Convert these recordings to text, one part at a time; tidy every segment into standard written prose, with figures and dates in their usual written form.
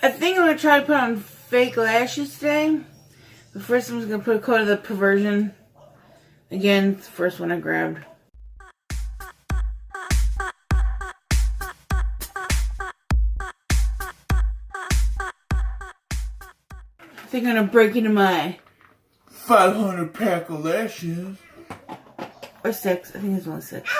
I think I'm going to try to put on fake lashes today. The first I'm just going to put a coat of the Perversion. Again, it's the first one I grabbed. I think I'm going to break into my 500 pack of lashes. Or 6. I think it's only 6.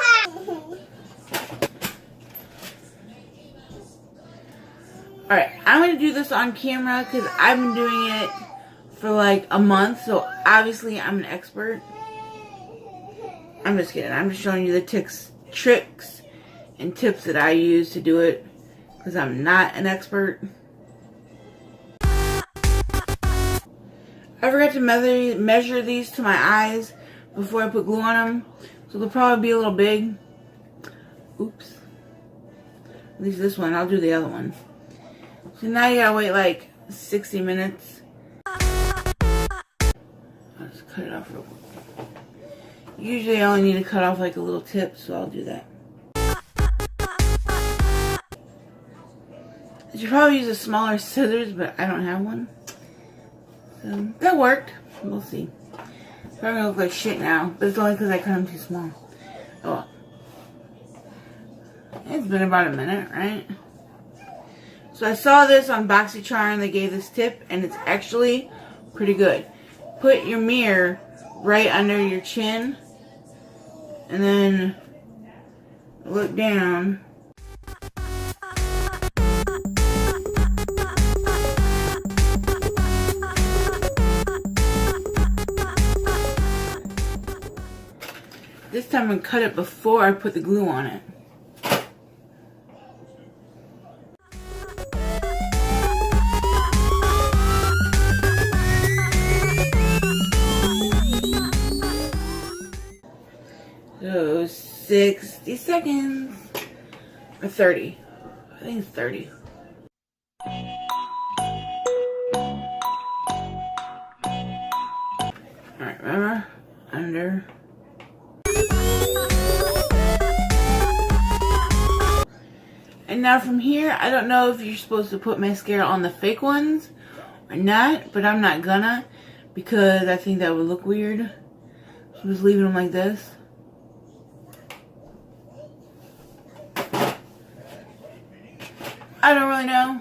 Alright, I'm going to do this on camera because I've been doing it for like a month. So obviously I'm an expert. I'm just kidding. I'm just showing you the tricks and tips that I use to do it because I'm not an expert. I forgot to measure these to my eyes before I put glue on them. So they'll probably be a little big. Oops. At least this one. I'll do the other one. So now you gotta wait like 60 minutes. I'll just cut it off real quick. Usually I only need to cut off like a little tip, so I'll do that. I should probably use a smaller scissors, but I don't have one. So that worked. We'll see. Probably gonna look like shit now, but it's only because I cut them too small. Oh well. It's been about a minute, right? So I saw this on BoxyCharm. They gave this tip, and it's actually pretty good. Put your mirror right under your chin, and then look down. This time I'm going to cut it before I put the glue on it. So 60 seconds. Or 30. I think it's 30. Alright, remember? Under. And now from here, I don't know if you're supposed to put mascara on the fake ones or not, but I'm not gonna because I think that would look weird. So I'm just leaving them like this. I don't really know.